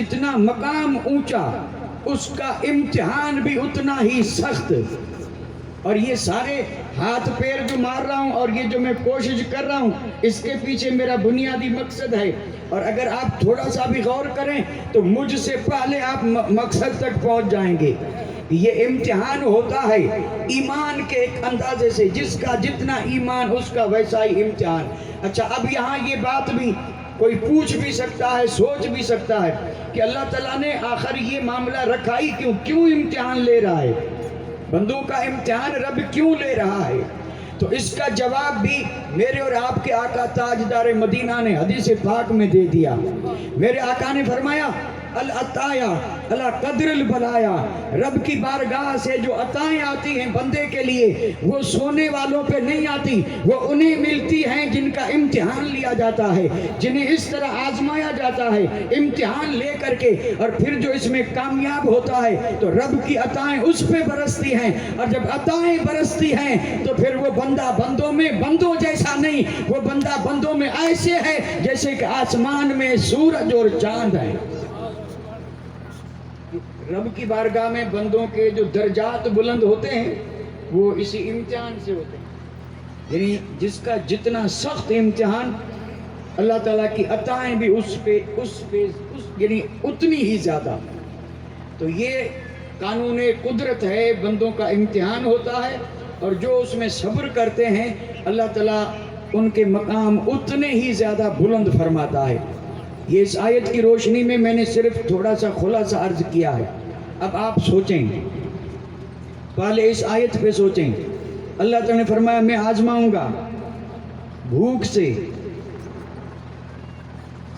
جتنا مقام اونچا اس کا امتحان بھی اتنا ہی سخت. اور یہ سارے ہاتھ پیر جو مار رہا ہوں اور یہ جو میں کوشش کر رہا ہوں اس کے پیچھے میرا بنیادی مقصد ہے. اور اگر آپ تھوڑا سا بھی غور کریں تو مجھ سے پہلے آپ مقصد تک پہنچ جائیں گے. یہ امتحان ہوتا ہے ایمان کے ایک اندازے سے، جس کا جتنا ایمان اس کا ویسا ہی امتحان. اچھا، اب یہاں یہ بات بھی کوئی پوچھ بھی سکتا ہے، سوچ بھی سکتا ہے کہ اللہ تعالیٰ نے آخر یہ معاملہ رکھا ہی کیوں امتحان لے رہا ہے؟ بندوں کا امتحان رب کیوں لے رہا ہے؟ تو اس کا جواب بھی میرے اور آپ کے آقا تاجدار مدینہ نے حدیث پاک میں دے دیا. میرے آقا نے فرمایا العطایا علی قدر البلایا، رب کی بارگاہ سے جو عطائیں آتی ہیں بندے کے لیے وہ سونے والوں پہ نہیں آتی، وہ انہیں ملتی ہیں جن کا امتحان لیا جاتا ہے، جنہیں اس طرح آزمایا جاتا ہے امتحان لے کر کے، اور پھر جو اس میں کامیاب ہوتا ہے تو رب کی عطائیں اس پہ برستی ہیں. اور جب عطائیں برستی ہیں تو پھر وہ بندہ بندوں میں بندوں جیسا نہیں، وہ بندہ بندوں میں ایسے ہے جیسے کہ آسمان میں سورج اور چاند ہے. رب کی بارگاہ میں بندوں کے جو درجات بلند ہوتے ہیں وہ اسی امتحان سے ہوتے ہیں. یعنی جس کا جتنا سخت امتحان، اللہ تعالیٰ کی عطائیں بھی اس پہ یعنی اتنی ہی زیادہ. تو یہ قانون قدرت ہے، بندوں کا امتحان ہوتا ہے، اور جو اس میں صبر کرتے ہیں اللہ تعالیٰ ان کے مقام اتنے ہی زیادہ بلند فرماتا ہے. یہ اس آیت کی روشنی میں نے صرف تھوڑا سا خلاصہ عرض کیا ہے. اب آپ سوچیں، پہلے اس آیت پہ سوچیں. اللہ تعالیٰ نے فرمایا میں آزماؤں گا بھوک سے،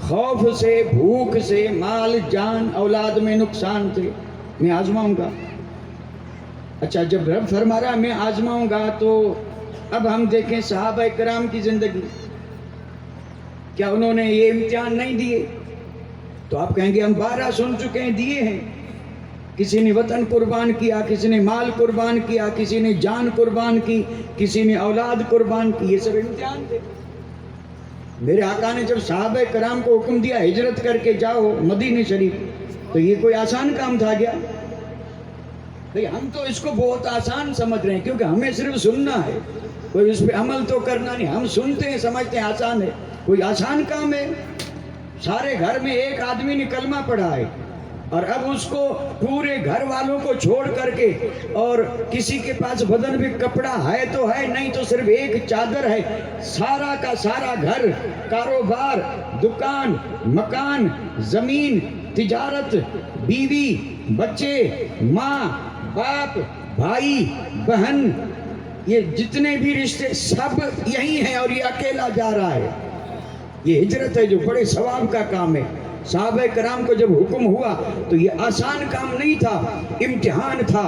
خوف سے، بھوک سے، مال جان اولاد میں نقصان سے میں آزماؤں گا. اچھا، جب رب فرما رہا میں آزماؤں گا تو اب ہم دیکھیں صحابہ کرام کی زندگی، کیا انہوں نے یہ امتحان نہیں دیے؟ تو آپ کہیں گے ہم 12 سن چکے ہیں، دیے ہیں. کسی نے وطن قربان کیا، کسی نے مال قربان کیا، کسی نے جان قربان کی، کسی نے اولاد قربان کی. یہ سب امتحان تھے. میرے آقا نے جب صحابہ کرام کو حکم دیا ہجرت کر کے جاؤ مدینہ شریف، تو یہ کوئی آسان کام تھا کیا؟ ہم تو اس کو بہت آسان سمجھ رہے ہیں کیونکہ ہمیں صرف سننا ہے، کوئی اس پہ عمل تو کرنا نہیں. ہم سنتے ہیں سمجھتے ہیں آسان ہے. کوئی آسان کام ہے؟ سارے گھر میں ایک آدمی نے کلمہ پڑھا ہے اور اب اس کو پورے گھر والوں کو چھوڑ کر کے، اور کسی کے پاس بدن میں کپڑا ہے تو ہے، نہیں تو صرف ایک چادر ہے، سارا کا سارا گھر، کاروبار، دکان، مکان، زمین، تجارت، بیوی، بچے، ماں، باپ، بھائی، بہن، یہ جتنے بھی رشتے سب یہی ہیں اور یہ اکیلا جا رہا ہے. یہ ہجرت ہے جو بڑے ثواب کا کام ہے. صحابہ کرام کو جب حکم ہوا تو یہ آسان کام نہیں تھا، امتحان تھا.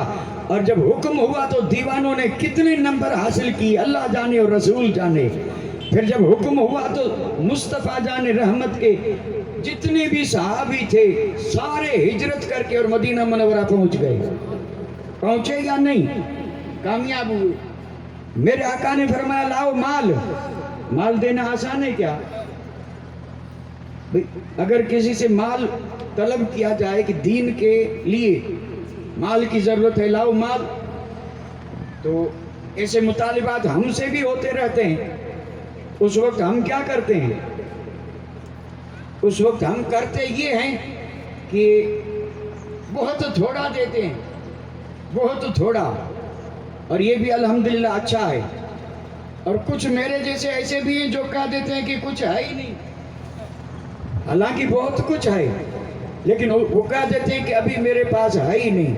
اور جب حکم ہوا تو دیوانوں نے کتنے نمبر حاصل کیے اللہ جانے اور رسول جانے. پھر جب حکم ہوا تو مصطفیٰ جان رحمت کے جتنے بھی صحابی تھے سارے ہجرت کر کے اور مدینہ منورہ پہنچ گئے. پہنچے یا نہیں؟ کامیاب ہوئے. میرے آقا نے فرمایا لاؤ مال. مال دینا آسان ہے کیا؟ اگر کسی سے مال طلب کیا جائے کہ دین کے لیے مال کی ضرورت ہے، لاؤ مال، تو ایسے مطالبات ہم سے بھی ہوتے رہتے ہیں. اس وقت ہم کیا کرتے ہیں؟ اس وقت ہم کرتے یہ ہیں کہ بہت تھوڑا دیتے ہیں، بہت تھوڑا. اور یہ بھی الحمدللہ اچھا ہے. اور کچھ میرے جیسے ایسے بھی ہیں جو کہہ دیتے ہیں کہ کچھ ہے ہی نہیں، حالانکہ بہت کچھ ہے، لیکن وہ کہہ دیتے ہیں کہ ابھی میرے پاس ہے ہی نہیں،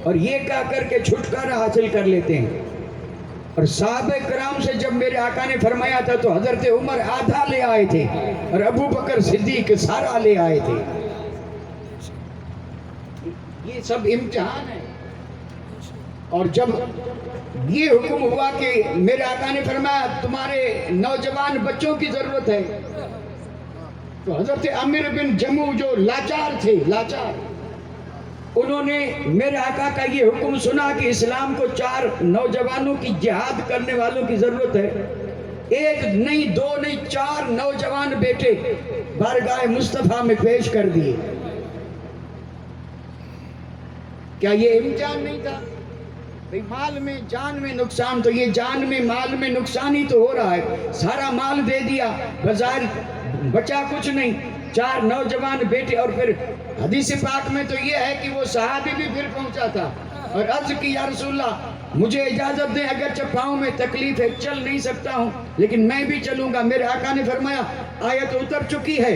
اور یہ کہہ کر کے چھٹکارا حاصل کر لیتے ہیں. اور صحابہ کرام سے جب میرے آقا نے فرمایا تھا تو حضرت عمر آدھا لے آئے تھے اور ابو بکر صدیق سارا لے آئے تھے. یہ سب امتحان ہے. اور جب یہ حکم ہوا کہ میرے آقا نے فرمایا تمہارے نوجوان بچوں کی ضرورت ہے، تو حضرت عامر بن جموع جو لاچار تھے، انہوں نے میرے آقا کا یہ حکم سنا کہ اسلام کو 4 نوجوانوں کی جہاد کرنے والوں کی ضرورت ہے. ایک نہیں، 2 نہیں، 4 نوجوان بیٹے بارگاہ مصطفیٰ میں پیش کر دیے. کیا یہ امتحان نہیں تھا؟ بھئی مال میں جان میں نقصان، تو یہ جان میں مال میں نقصان ہی تو ہو رہا ہے. سارا مال دے دیا، بظاہر بچا کچھ نہیں. 4 نوجوان بیٹے، اور پھر حدیث پاک میں تو یہ ہے کہ وہ صحابی بھی پھر پہنچا تھا اور عرض کی یا رسول اللہ مجھے اجازت دیں، اگرچہ پاؤں میں تکلیف ہے، چل نہیں سکتا ہوں لیکن میں بھی چلوں گا. میرے آقا نے فرمایا آیت اتر چکی ہے.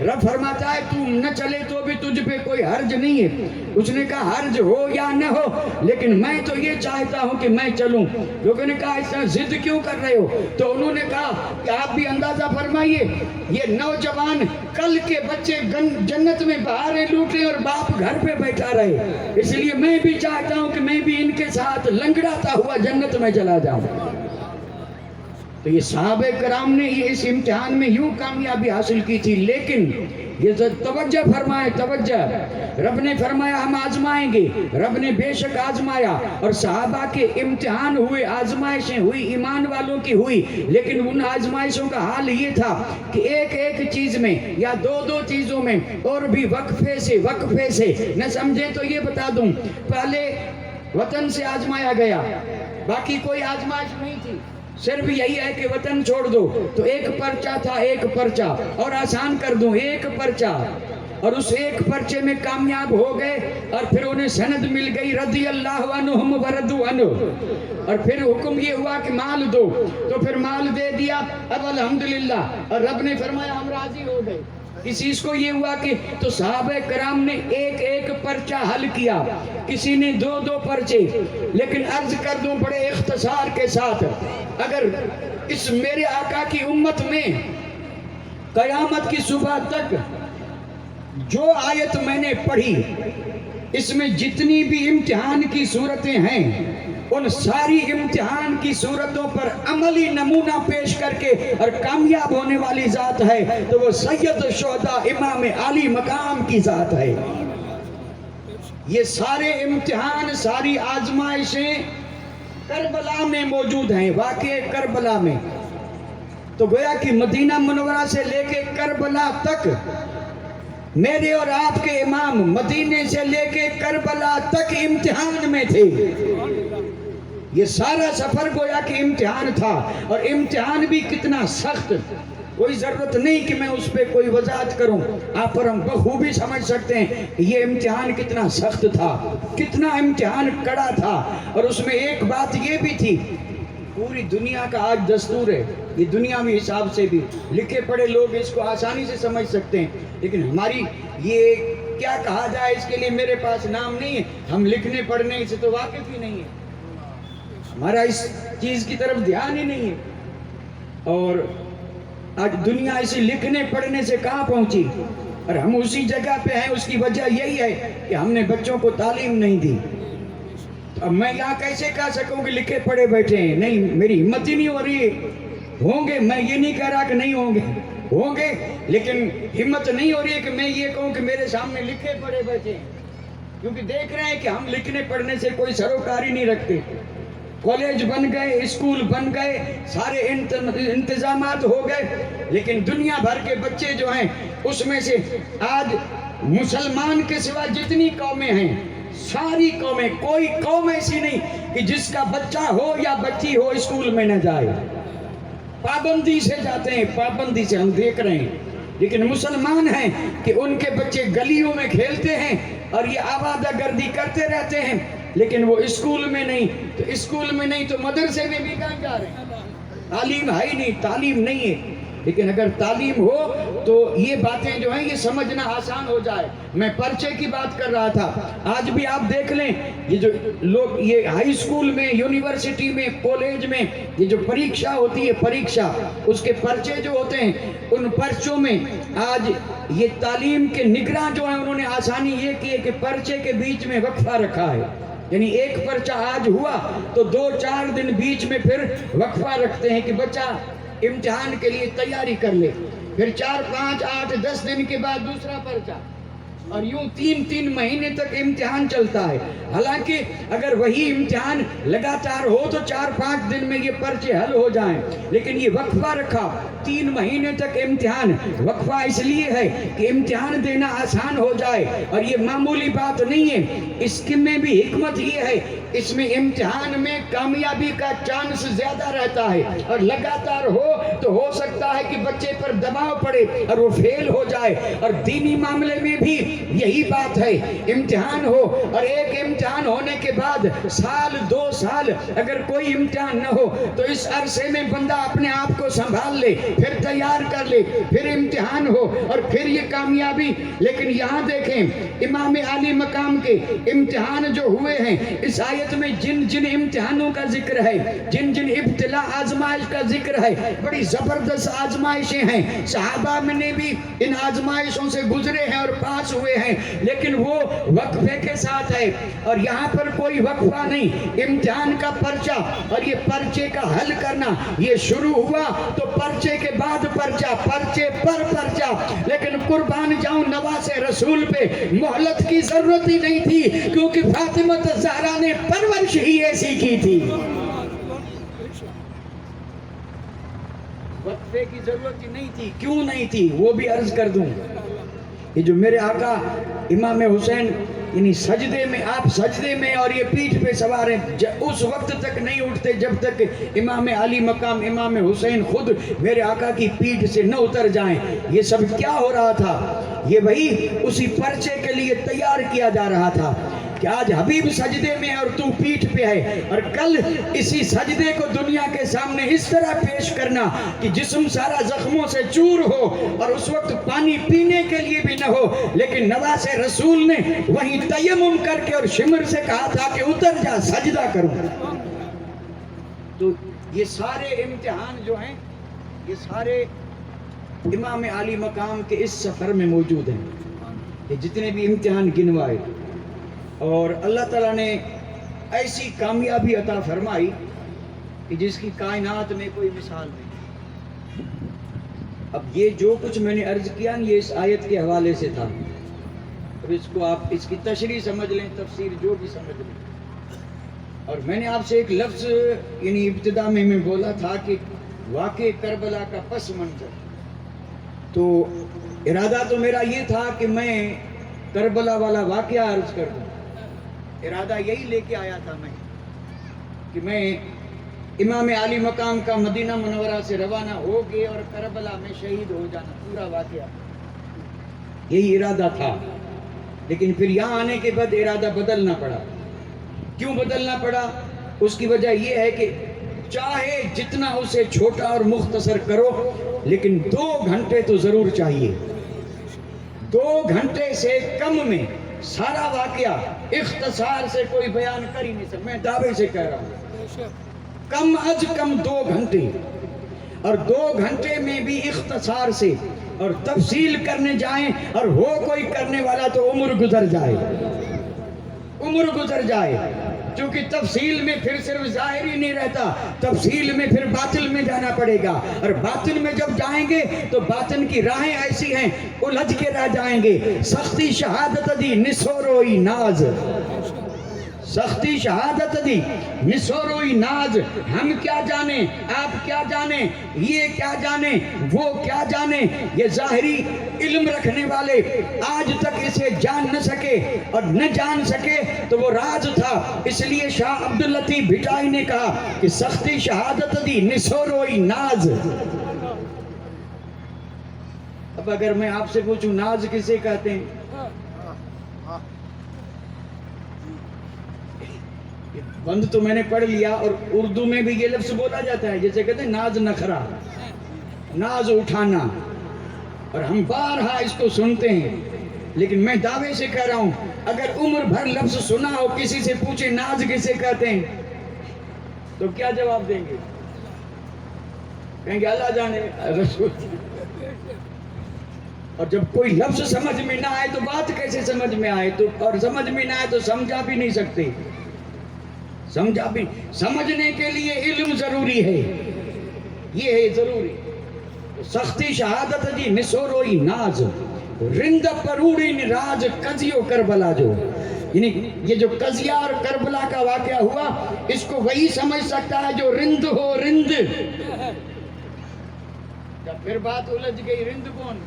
رب فرماتا ہے تو نہ چلے تو بھی تجھ پہ کوئی حرج نہیں ہے. اس نے کہا حرج ہو یا نہ ہو لیکن میں تو یہ چاہتا ہوں کہ میں چلوں. لوگوں نے کہا اس طرح ضد کیوں کر رہے ہو؟ تو انہوں نے کہا کہ آپ بھی اندازہ فرمائیے، یہ نوجوان کل کے بچے جنت میں بہاریں لوٹ رہے اور باپ گھر پہ بیٹھا رہے. اس لیے میں بھی چاہتا ہوں کہ میں بھی ان کے ساتھ لنگڑاتا ہوا جنت میں چلا جاؤں. تو یہ صحابہ کرام نے یہ اس امتحان میں یوں کامیابی حاصل کی تھی. لیکن یہ توجہ فرمائے، توجہ. رب نے فرمایا ہم آزمائیں گے، رب نے بے شک آزمایا. اور صحابہ کے امتحان ہوئے، آزمائشیں ہوئی، ایمان والوں کی ہوئی. لیکن ان آزمائشوں کا حال یہ تھا کہ ایک ایک چیز میں یا دو چیزوں میں اور بھی وقفے سے نہ سمجھیں تو یہ بتا دوں، پہلے وطن سے آزمایا گیا، باقی کوئی آزمائش نہیں تھی. صرف یہی ہے کہ وطن چھوڑ دو. تو ایک پرچہ تھا، ایک پرچہ، اور آسان کر دوں ایک پرچہ، اور اس ایک پرچے میں کامیاب ہو گئے. اور پھر انہیں سند مل گئی رضی اللہ عنہم ورضوا عنہ. اور پھر حکم یہ ہوا کہ مال دو، تو پھر مال دے دیا. اب الحمدللہ. اور رب نے فرمایا ہم راضی ہو گئے. اس چیز کو یہ ہوا کہ تو صحابہ کرام نے ایک ایک پرچہ حل کیا، کسی نے 2 پرچے. لیکن عرض کر دوں بڑے اختصار کے ساتھ، اگر اس میرے آقا کی امت میں قیامت کی صبح تک جو آیت میں نے پڑھی، اس میں جتنی بھی امتحان کی صورتیں ہیں، ان ساری امتحان کی صورتوں پر عملی نمونہ پیش کر کے اور کامیاب ہونے والی ذات ہے تو وہ سید الشہداء امام عالی مقام کی ذات ہے. یہ سارے امتحان، ساری آزمائشیں کربلا میں موجود ہیں، واقع کربلا میں. تو گویا کہ مدینہ منورہ سے لے کے کربلا تک میرے اور آپ کے امام مدینے سے لے کے کربلا تک امتحان میں تھے. یہ سارا سفر گویا کہ امتحان تھا، اور امتحان بھی کتنا سخت. کوئی ضرورت نہیں کہ میں اس پہ کوئی وضاحت کروں، آپ پر ہم بخوبی سمجھ سکتے ہیں کہ یہ امتحان کتنا سخت تھا، کتنا امتحان کڑا تھا. اور اس میں ایک بات یہ بھی تھی، پوری دنیا کا آج دستور ہے، یہ دنیاوی حساب سے بھی لکھے پڑھے لوگ اس کو آسانی سے سمجھ سکتے ہیں، لیکن ہماری یہ کیا کہا جائے اس کے لیے میرے پاس نام نہیں ہے. ہم لکھنے پڑھنے سے تو واقف ہی نہیں ہے، ہمارا اس چیز کی طرف دھیان ہی نہیں ہے. اور آج دنیا اسی لکھنے پڑھنے سے کہاں پہنچی، اور ہم اسی جگہ پہ ہیں. اس کی وجہ یہی ہے کہ ہم نے بچوں کو تعلیم نہیں دی. اب میں یہاں کیسے کہہ سکوں کہ لکھے پڑھے بیٹھے ہیں؟ نہیں، میری ہمت ہی نہیں ہو رہی ہے. ہوں گے، میں یہ نہیں کہہ رہا کہ نہیں ہوں گے، ہوں گے، لیکن ہمت نہیں ہو رہی ہے کہ میں یہ کہوں کہ میرے سامنے لکھے پڑھے بیٹھے ہیں. کیونکہ دیکھ رہے ہیں کہ ہم لکھنے پڑھنے سے کوئی سروکاری نہیں رکھتے. کالج بن گئے، اسکول بن گئے، سارے انتظامات ہو گئے، لیکن دنیا بھر کے بچے جو ہیں اس میں سے آج مسلمان کے سوا جتنی قومیں ہیں، ساری قومیں، کوئی قوم ایسی نہیں کہ جس کا بچہ ہو یا بچی ہو اسکول میں نہ جائے. پابندی سے جاتے ہیں، پابندی سے، ہم دیکھ رہے ہیں. لیکن مسلمان ہیں کہ ان کے بچے گلیوں میں کھیلتے ہیں اور یہ آوادہ گردی کرتے رہتے ہیں، لیکن وہ اسکول میں نہیں. تو اسکول میں نہیں تو مدرسے میں بھی کہاں جا رہے ہیں؟ تعلیم ہے ہی نہیں، تعلیم نہیں ہے. لیکن اگر تعلیم ہو تو یہ باتیں جو ہیں یہ سمجھنا آسان ہو جائے. میں پرچے کی بات کر رہا تھا. آج بھی آپ دیکھ لیں، یہ جو لوگ یہ ہائی اسکول میں، یونیورسٹی میں، کالج میں یہ جو پریکشا ہوتی ہے، پریکشا، اس کے پرچے جو ہوتے ہیں، ان پرچوں میں آج یہ تعلیم کے نگراں جو ہیں انہوں نے آسانی یہ کی ہے کہ پرچے کے بیچ میں وقفہ رکھا ہے. یعنی ایک پرچہ آج ہوا تو 2-4 دن بیچ میں پھر وقفہ رکھتے ہیں کہ بچہ امتحان کے لیے تیاری کر لے. پھر 4, 5, 8, 10 دن کے بعد دوسرا پرچہ، اور یوں 3 مہینے تک امتحان چلتا ہے. حالانکہ اگر وہی امتحان لگاتار ہو تو 4-5 دن میں یہ پرچے حل ہو جائیں، لیکن یہ وقفہ رکھا. 3 مہینے تک امتحان وقفہ اس لیے ہے کہ امتحان دینا آسان ہو جائے، اور یہ معمولی بات نہیں ہے، اس میں بھی حکمت یہ ہے، اس میں امتحان میں کامیابی کا چانس زیادہ رہتا ہے، اور لگاتار ہو تو ہو سکتا ہے کہ بچے پر دباؤ پڑے اور وہ فیل ہو جائے، اور دینی معاملے میں بھی یہی بات ہے، امتحان ہو، اور ایک امتحان ہونے کے بعد سال 2 سال اگر کوئی امتحان نہ ہو تو اس عرصے میں بندہ اپنے آپ کو سنبھال لے، پھر تیار کر لے، پھر امتحان ہو اور پھر یہ کامیابی۔ لیکن یہاں دیکھیں امام عالی مقام کے امتحان جو ہوئے ہیں، اس آیت میں جن جن امتحانوں کا ذکر ہے، جن جن ابتلا آزمائش کا ذکر ہے، بڑی زبردست آزمائشیں ہیں، صحابہ میں نے بھی ان آزمائشوں سے گزرے ہیں اور پاس ہوئے ہیں، لیکن وہ وقفے کے ساتھ ہے، اور یہاں پر کوئی وقفہ نہیں، امتحان کا پرچہ، اور یہ پرچے کا حل کرنا یہ شروع ہوا تو پرچے کے بعد پرچہ، پرچے پر پرچہ، لیکن قربان جاؤں نواز رسول پہ مہلت کی ضرورت ہی نہیں تھی، کیونکہ فاطمہ الزہرا نے پرورش ہی ایسی کی تھی، وقفے کی ضرورت ہی نہیں تھی۔ کیوں نہیں تھی وہ بھی عرض کر دوں، یہ جو میرے آقا امام حسین یعنی سجدے میں، آپ سجدے میں اور یہ پیٹھ پہ سوار ہیں، اس وقت تک نہیں اٹھتے جب تک امام علی مقام امام حسین خود میرے آقا کی پیٹھ سے نہ اتر جائیں۔ یہ سب کیا ہو رہا تھا؟ یہ وہی اسی پرچے کے لیے تیار کیا جا رہا تھا کہ آج حبیب سجدے میں اور تو پیٹھ پہ ہے، اور کل اسی سجدے کو دنیا کے سامنے اس طرح پیش کرنا کہ جسم سارا زخموں سے چور ہو، اور اس وقت پانی پینے کے لیے بھی نہ ہو، لیکن نواز رسول نے وہیں تیمم کر کے اور شمر سے کہا تھا کہ اتر جا سجدہ کروں۔ تو یہ سارے امتحان جو ہیں، یہ سارے امام علی مقام کے اس سفر میں موجود ہیں، کہ جتنے بھی امتحان گنوائے، اور اللہ تعالیٰ نے ایسی کامیابی عطا فرمائی کہ جس کی کائنات میں کوئی مثال نہیں۔ اب یہ جو کچھ میں نے عرض کیا یہ اس آیت کے حوالے سے تھا، اور اس کو آپ اس کی تشریح سمجھ لیں، تفسیر جو بھی سمجھ لیں۔ اور میں نے آپ سے ایک لفظ یعنی ابتدا میں بولا تھا کہ واقع کربلا کا پس منظر، تو ارادہ تو میرا یہ تھا کہ میں کربلا والا واقعہ عرض کر دوں، ارادہ یہی لے کے آیا تھا میں کہ میں امام علی مقام کا مدینہ منورہ سے روانہ ہو گئے اور کربلا میں شہید ہو جانا، پورا واقعہ یہی ارادہ تھا۔ لیکن پھر یہاں آنے کے بعد ارادہ بدلنا پڑا۔ کیوں بدلنا پڑا؟ اس کی وجہ یہ ہے کہ چاہے جتنا اسے چھوٹا اور مختصر کرو، لیکن 2 گھنٹے تو ضرور چاہیے۔ 2 گھنٹے سے کم میں سارا واقعہ اختصار سے کوئی بیان کر ہی نہیں سکتا، میں دعوے سے کہہ رہا ہوں، کم از کم 2 گھنٹے، اور 2 گھنٹے میں بھی اختصار سے اور تفصیل کرنے جائیں اور ہو کوئی کرنے والا تو عمر گزر جائے، عمر گزر جائے، کیونکہ تفصیل میں پھر صرف ظاہر ہی نہیں رہتا، تفصیل میں پھر باطن میں جانا پڑے گا، اور باطن میں جب جائیں گے تو باطن کی راہیں ایسی ہیں الجھ کے رہ جائیں گے۔ سختی شہادت دی نسوروئی ناز، سختی شہادت دی نسوروئی ناز، ہم کیا جانیں، آپ کیا جانیں، یہ کیا جانیں، وہ کیا جانیں، یہ ظاہری علم رکھنے والے آج تک اسے جان نہ سکے، اور نہ جان سکے تو وہ راز تھا۔ اس لیے شاہ عبداللطیف بھٹائی نے کہا کہ سختی شہادت دی نسوروئی ناز۔ اب اگر میں آپ سے پوچھوں ناز کسے کہتے ہیں؟ بند تو میں نے پڑھ لیا، اور اردو میں بھی یہ لفظ بولا جاتا ہے، جیسے کہتے ہیں ناز نخرا، ناز اٹھانا، اور ہم بارہا اس کو سنتے ہیں، لیکن میں دعوے سے کہہ رہا ہوں اگر عمر بھر لفظ سنا ہو، کسی سے پوچھے ناز کسے کہتے ہیں تو کیا جواب دیں گے؟ کہیں گے اللہ جانے، رسول۔ اور جب کوئی لفظ سمجھ میں نہ آئے تو بات کیسے سمجھ میں آئے؟ تو اور سمجھ میں نہ آئے تو سمجھا بھی نہیں سکتے، سمجھا بھی، سمجھنے کے لیے علم ضروری ہے، یہ ہے ضروری۔ سختی شہادت دی نسوروئی ناز، رند پروڑی راز قضیو کربلا جو، یعنی یہ جو قضیہ اور کربلا کا واقعہ ہوا، اس کو وہی سمجھ سکتا ہے جو رند ہو، رند۔ پھر بات الجھ گئی، رند کون؟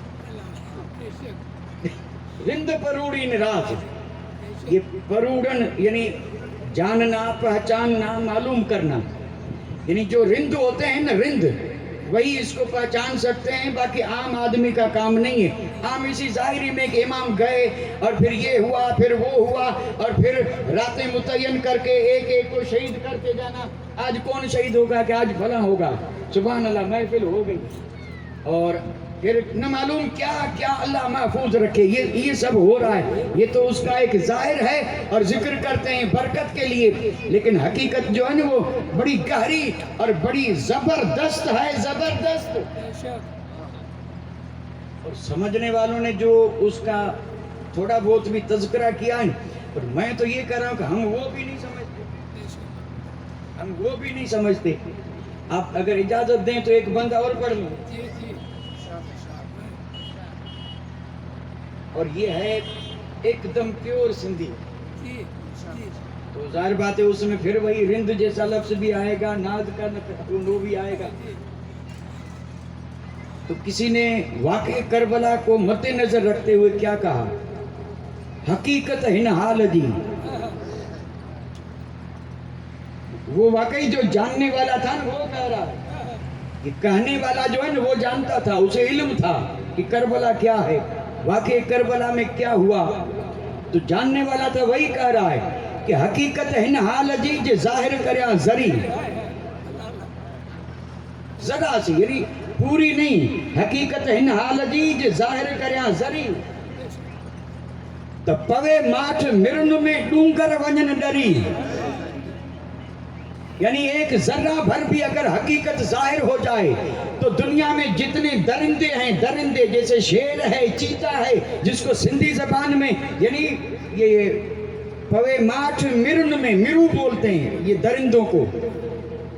رند پروڑین راج. یہ پروڑن یعنی جاننا، پہچاننا، معلوم کرنا. یعنی جو رند ہوتے ہیں نا، رند، وہی اس کو پہچان سکتے ہیں، باقی عام آدمی کا کام نہیں ہے. عام اسی ظاہری میں کہ امام گئے اور پھر یہ ہوا، پھر وہ ہوا، اور پھر راتیں متعین کر کے ایک ایک کو شہید کرتے جانا. آج کون شہید ہوگا کہ آج فلاں ہوگا، سبحان اللہ، محفل ہو گئی. اور پھر نہ معلوم کیا کیا اللہ محفوظ رکھے. یہ سب ہو رہا ہے. یہ تو اس کا ایک ظاہر ہے اور ذکر کرتے ہیں برکت کے لیے، لیکن حقیقت جو ہے نا وہ بڑی گہری اور بڑی زبردست ہے، زبردست. اور سمجھنے والوں نے جو اس کا تھوڑا بہت بھی تذکرہ کیا ہے، اور میں تو یہ کہہ رہا ہوں کہ ہم وہ بھی نہیں سمجھتے، ہم وہ بھی نہیں سمجھتے. آپ اگر اجازت دیں تو ایک بندہ اور پڑھ لوں. اور یہ ہے ایک دم پیور سندھی. تو ظاہر بات ہے اس میں پھر وہی رند جیسا لفظ بھی آئے گا، ناد کا وہ بھی آئے گا. تو کسی نے واقع کربلا کو مد نظر رکھتے ہوئے کیا کہا؟ حقیقت ہن حال دی. وہ واقعی جو جاننے والا تھا نا وہ کہہ رہا ہے، کہ کہنے والا جو ہے نا وہ جانتا تھا، اسے علم تھا کہ کربلا کیا ہے، واقع کربلا میں کیا ہوا. تو جاننے والا تھا وہی کہہ رہا ہے کہ حقیقت ہن حال جی جے ظاہر کریا زری. ذرا سی یعنی پوری نہیں، حقیقت ہن حال جی جے ظاہر کریا زری. تو پوے ماٹھ مرن میں ڈونگر ونجن ڈری. یعنی ایک ذرہ بھر بھی اگر حقیقت ظاہر ہو جائے تو دنیا میں جتنے درندے ہیں، درندے جیسے شیر ہے، چیتا ہے، جس کو سندھی زبان میں یعنی یہ پوے ماٹھ مرن میں، مرو بولتے ہیں یہ درندوں کو.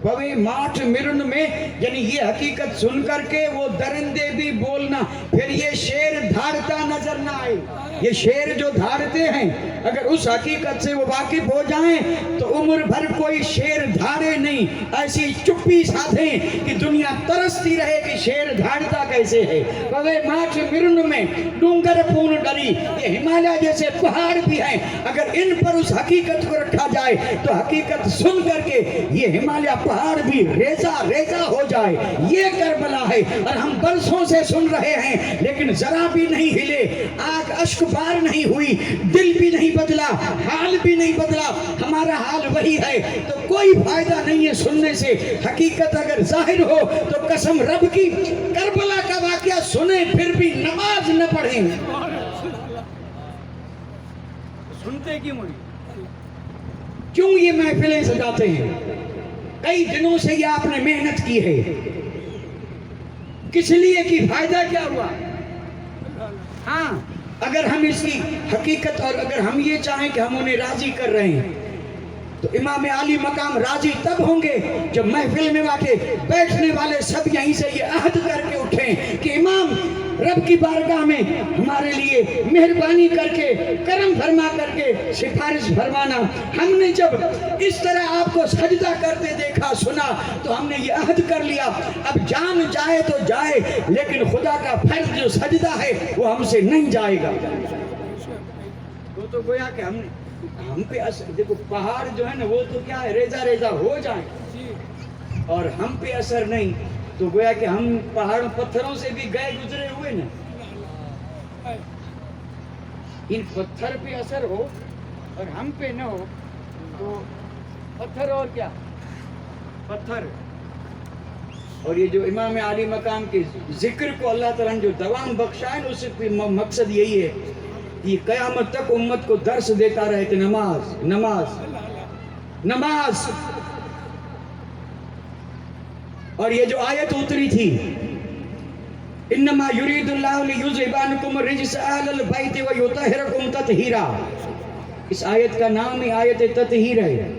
پوے ماٹھ مرن میں یعنی یہ حقیقت سن کر کے وہ درندے بھی بولنا. پھر یہ شیر دھاڑتا نظر نہ آئے. یہ شیر جو دھاڑتے ہیں اگر اس حقیقت سے وہ واقف ہو جائیں تو عمر بھر کوئی شیر دھاڑے نہیں. ایسی چپی ساتھیں کہ دنیا ترستی رہے کہ شیر دھاڑتا کیسے ہے. پوے ماٹھ مرن میں ڈونگر پون ڈری. یہ ہمالیہ جیسے پہاڑ بھی ہیں، اگر ان پر اس حقیقت کو رکھا جائے تو حقیقت سن کر کے یہ ہمالیہ پہاڑ بھی ریزہ ریزہ ہو جائے. یہ کربلا ہے اور ہم برسوں سے سن رہے ہیں لیکن ذرا بھی نہیں ہلے، آنکھ اشک بار نہیں ہوئی، دل بھی نہیں بدلا، حال بھی نہیں بدلا. ہمارا حال وہی ہے. تو کوئی فائدہ نہیں ہے سننے سے. حقیقت اگر ظاہر ہو تو قسم رب کی کربلا کا واقعہ سنیں پھر بھی نماز نہ پڑھیں. سنتے کیوں نہیں؟ کیوں یہ محفلیں سجاتے ہیں؟ کئی دنوں سے یہ آپ نے محنت کی ہے، کس لیے کی؟ فائدہ کیا ہوا؟ ہاں اگر ہم اس کی حقیقت اور اگر ہم یہ چاہیں کہ ہم انہیں راضی کر رہے ہیں تو امام عالی مقام راضی تب ہوں گے جب محفل میں واقع بیٹھنے والے سب یہیں سے یہ عہد کر کے اٹھیں کہ امام رب کی بارگاہ میں ہمارے لیے مہربانی کر کے، کرم فرما کر کے سفارش فرمانا. ہم نے جب اس طرح آپ کو سجدہ کرتے دیکھا، سنا تو ہم نے یہ عہد کر لیا اب جان جائے تو جائے لیکن خدا کا فرض جو سجدہ ہے وہ ہم سے نہیں جائے گا. وہ تو گویا کہ ہم پہ اثر، دیکھو پہاڑ جو ہے نا وہ تو کیا ہے، ریزہ ریزہ ہو جائیں اور ہم پہ اثر نہیں تو گویا کہ ہم پہاڑوں پتھروں سے بھی گئے گزرے ہوئے نا. ان پتھر پہ اثر ہو اور ہم پہ نہ ہو تو پتھر اور کیا، پتھر. اور یہ جو امام عالی مقام کے ذکر کو اللہ تعالیٰ نے جو دوام بخشا ہے اس سے مقصد یہی ہے کہ قیامت تک امت کو درس دیتا رہے کہ نماز نماز نماز. اور یہ جو آیت اتری تھی انما یرید اللہ لیذھب عنکم الرجس اہل البیت ویطہرکم تطہیرا. اس آیت کا نام ہی آیت تطہیر ہے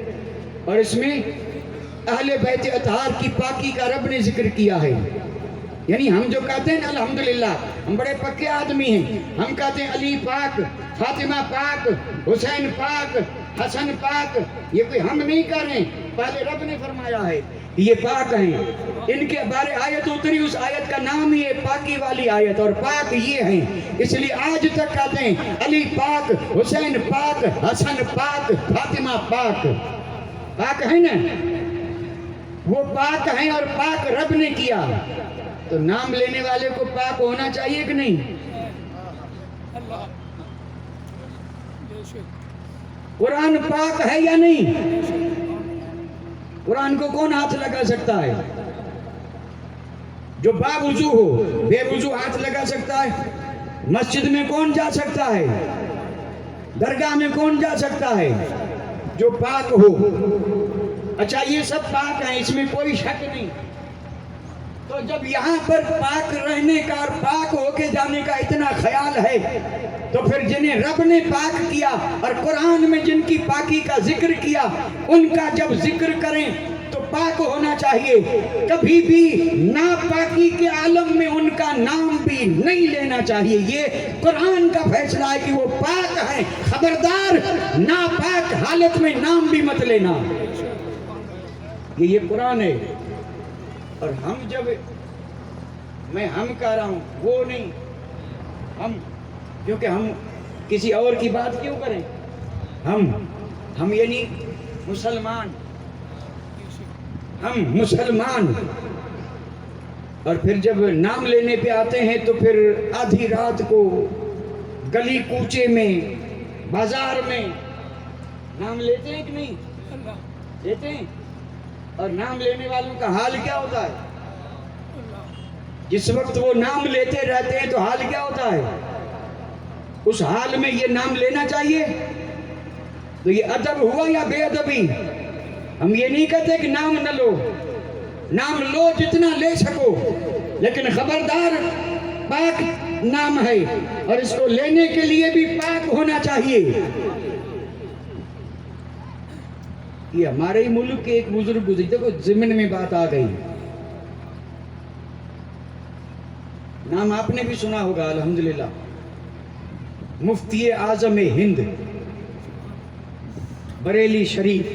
اور اس میں اہل بیت اطہار کی پاکی کا رب نے ذکر کیا ہے. یعنی ہم جو کہتے ہیں الحمدللہ ہم بڑے پکے آدمی ہیں، ہم کہتے ہیں علی پاک، فاطمہ پاک، حسین پاک، حسن پاک. یہ کوئی ہم نہیں کہہ رہے ہیں، پہلے رب نے فرمایا ہے یہ پاک ہیں، ان کے بارے آیت اتری، اس آیت کا نام ہی ہے پاکی والی آیت، اور پاک یہ ہیں، اس لیے آج تک کہتے ہیں علی پاک، حسین پاک، حسن پاک، فاطمہ پاک، پاک ہیں نا، وہ پاک ہیں اور پاک رب نے کیا، تو نام لینے والے کو پاک ہونا چاہیے کہ نہیں؟ قرآن پاک ہے یا نہیں؟ قرآن کو کون ہاتھ لگا سکتا ہے؟ جو با وضو ہو، بے وضو ہاتھ لگا سکتا ہے؟ مسجد میں کون جا سکتا ہے؟ درگاہ میں کون جا سکتا ہے؟ جو پاک ہو۔ اچھا یہ سب پاک ہیں، اس میں کوئی شک نہیں، تو جب یہاں پر پاک رہنے کا اور پاک ہو کے جانے کا اتنا خیال ہے، تو پھر جنہیں رب نے پاک کیا اور قرآن میں جن کی پاکی کا ذکر کیا، ان کا جب ذکر کریں تو پاک ہونا چاہیے، کبھی بھی ناپاکی کے عالم میں ان کا نام بھی نہیں لینا چاہیے۔ یہ قرآن کا فیصلہ ہے کہ وہ پاک ہیں، خبردار ناپاک حالت میں نام بھی مت لینا، یہ قرآن ہے۔ اور ہم جب میں ہم کہہ رہا ہوں وہ نہیں، ہم، کیونکہ ہم کسی اور کی بات کیوں کریں، ہم یعنی مسلمان، ہم مسلمان۔ اور پھر جب نام لینے پہ آتے ہیں تو پھر آدھی رات کو گلی کوچے میں، بازار میں نام لیتے ہیں کہ نہیں لیتے ہیں؟ اور نام لینے والوں کا حال کیا ہوتا ہے؟ جس وقت وہ نام لیتے رہتے ہیں تو حال کیا ہوتا ہے؟ اس حال میں یہ نام لینا چاہیے، تو یہ ادب ہوا یا بے ادبی؟ ہم یہ نہیں کہتے کہ نام نہ لو، نام لو جتنا لے سکو، لیکن خبردار پاک نام ہے اور اس کو لینے کے لیے بھی پاک ہونا چاہیے۔ یہ ہمارے ہی ملک کے ایک بزرگ گزری، دیکھو ضمن میں بات آ گئی، نام آپ نے بھی سنا ہوگا الحمدللہ، مفتی اعظم ہند بریلی شریف،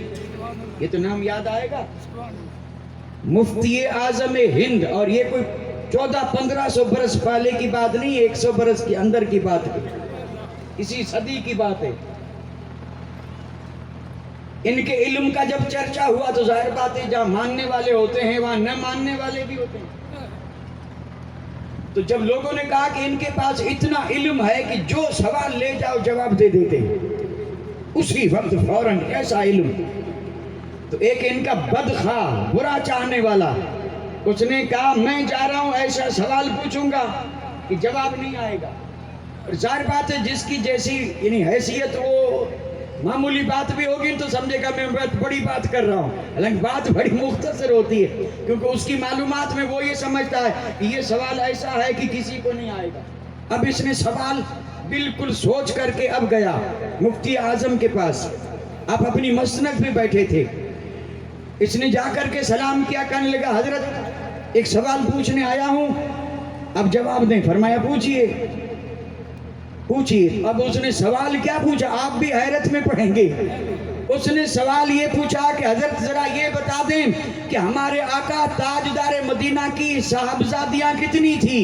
یہ تو نام یاد آئے گا، مفتی اعظم ہند، اور یہ کوئی 1400-1500 برس پہلے کی بات نہیں، 100 برس کے اندر کی بات ہے، اسی صدی کی بات ہے۔ ان کے علم کا جب چرچا ہوا تو ظاہر بات ہے جہاں ماننے والے ہوتے ہیں وہاں نہ ماننے والے بھی ہوتے ہیں، تو جب لوگوں نے کہا کہ ان کے پاس اتنا علم ہے کہ جو سوال لے جاؤ جواب دے دیتے ہیں اسی وقت فوراً، ایسا علم، تو ایک ان کا بدخواہ، برا چاہنے والا، اس نے کہا میں جا رہا ہوں ایسا سوال پوچھوں گا کہ جواب نہیں آئے گا، اور ظاہر بات ہے جس کی جیسی یعنی حیثیت، وہ معمولی بات بھی ہوگی تو سمجھے گا میں بہت بڑی بات کر رہا ہوں، حالانکہ بات بڑی مختصر ہوتی ہے، کیونکہ اس کی معلومات میں وہ یہ سمجھتا ہے کہ یہ سوال ایسا ہے کہ کسی کو نہیں آئے گا۔ اب اس نے سوال بالکل سوچ کر کے اب گیا مفتی اعظم کے پاس، آپ اپنی مسند میں بیٹھے تھے، اس نے جا کر کے سلام کیا، کہنے لگا حضرت ایک سوال پوچھنے آیا ہوں، اب جواب دیں۔ فرمایا پوچھئے پوچھئے۔ اب اس نے سوال کیا پوچھا، آپ بھی حیرت میں پڑھیں گے، اس نے سوال یہ پوچھا کہ حضرت ذرا یہ بتا دیں کہ ہمارے آقا تاجدار مدینہ کی صاحبزادیاں کتنی تھی؟